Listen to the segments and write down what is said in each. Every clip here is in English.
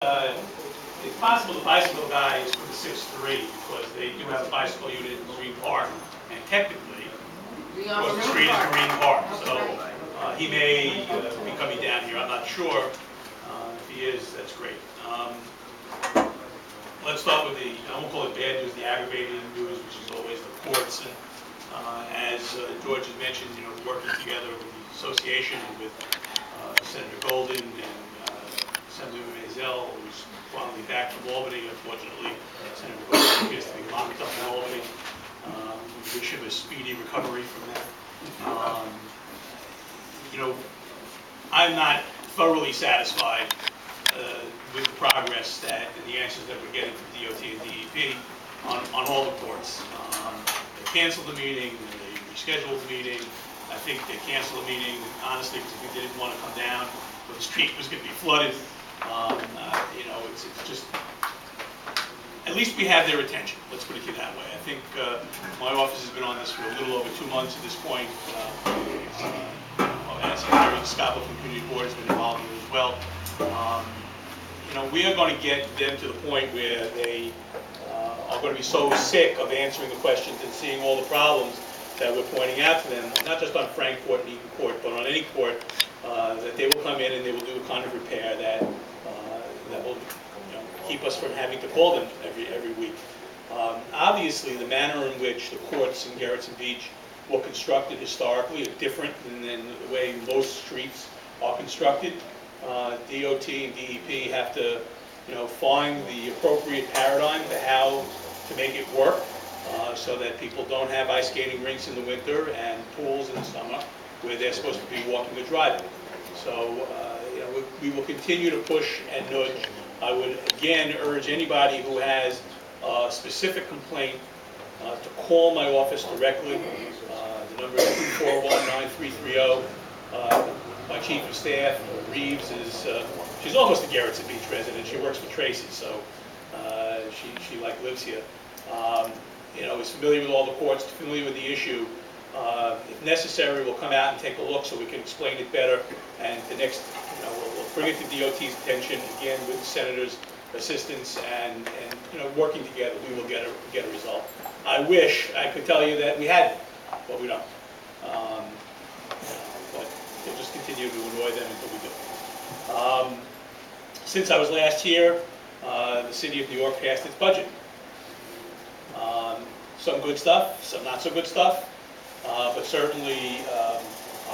It's possible the bicycle guy is for the 6-3 because they do have a bicycle unit in Marine Park, and technically, because the street is Marine Park, so he may be coming down here. I'm not sure. If he is, that's great. Let's start with the, I won't call it bad news, the aggravating news, which is always the courts. And as George has mentioned, we're working together with the association and with Senator Golden and Assemblyman Maisel, who's finally back from Albany. Unfortunately, Senator Golden appears to be locked up in Albany. We wish him a speedy recovery from that. I'm not thoroughly satisfied with the progress and the answers that we're getting from DOT and DEP on all the courts. They canceled the meeting, they rescheduled the meeting. I think they canceled the meeting, honestly, because they didn't want to come down, but the street was going to be flooded. It's just, at least we have their attention, let's put it that way. I think my office has been on this for a little over 2 months at this point. As Secretary Scott from Community Board has been involved in it as well. We are going to get them to the point where they are going to be so sick of answering the questions and seeing all the problems that we're pointing out to them, not just on Frank Court and Eaton Court, but on any court, that they will come in and they will do a kind of repair that will keep us from having to call them every week. Obviously, the manner in which the courts in Gerritsen Beach were constructed historically are different than the way most streets are constructed. DOT and DEP have to, find the appropriate paradigm for how to make it work, so that people don't have ice skating rinks in the winter and pools in the summer where they're supposed to be walking or driving. So, we will continue to push and nudge. I would again urge anybody who has a specific complaint to call my office directly. The number is 241-9330. My chief of staff, Reeves, she's almost a Gerritsen Beach resident. She works for Tracy, so she lives here. Is familiar with all the courts, familiar with the issue. If necessary, we'll come out and take a look so we can explain it better. And the next, we'll bring it to DOT's attention again with the senator's assistance, and working together, we will get a result. I wish I could tell you that we had it, but we don't. But we'll just continue to annoy them until we do. Since I was last here, the city of New York passed its budget. Some good stuff, some not so good stuff, but certainly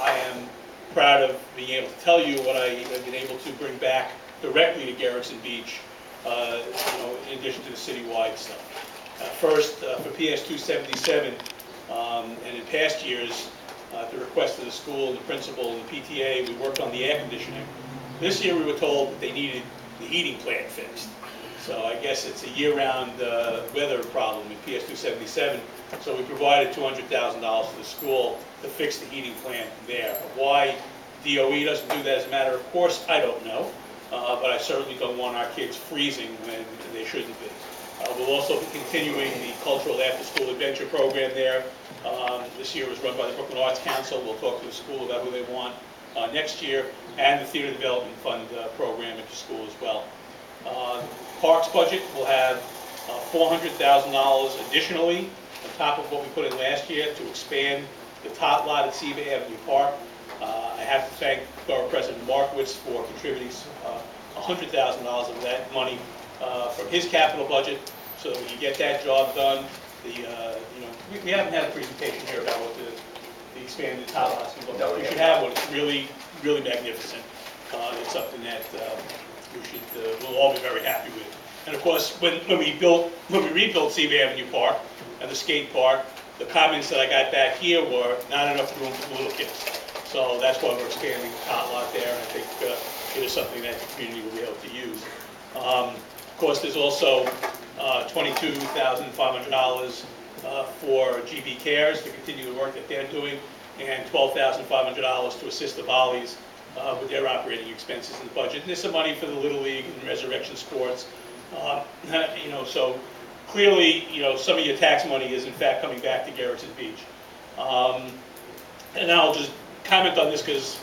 I am proud of being able to tell you what I have been able to bring back directly to Gerritsen Beach, in addition to the citywide stuff. First, for PS 277, and in past years, at the request of the school and the principal and the PTA, we worked on the air conditioning. This year we were told that they needed the heating plant fixed. So I guess it's a year-round weather problem in PS 277. So we provided $200,000 to the school to fix the heating plant there. Why DOE doesn't do that as a matter of course, I don't know. But I certainly don't want our kids freezing when they shouldn't be. We'll also be continuing the cultural after-school adventure program there. This year was run by the Brooklyn Arts Council. We'll talk to the school about who they want next year, and the Theater Development Fund program at the school as well. Parks budget will have $400,000 additionally on top of what we put in last year to expand the top lot at Seaver Avenue Park. I have to thank Borough President Markowitz for contributing $100,000 of that money from his capital budget so that we can get that job done. We haven't had a presentation here about what the expanded top lot's going to look like. We should have one. It's really, really magnificent. It's something that we'll all be very happy with. And of course, when we rebuilt Seaver Avenue Park and the skate park, the comments that I got back here were not enough room for the little kids. So that's why we're expanding the top lot there, and I think it is something that the community will be able to use. Of course, there's also $22,500 for GB Cares to continue the work that they're doing, and $12,500 to assist the Volleys with their operating expenses in the budget. And there's some money for the Little League and Resurrection Sports. So clearly, some of your tax money is in fact coming back to Gerritsen Beach. And I'll just comment on this because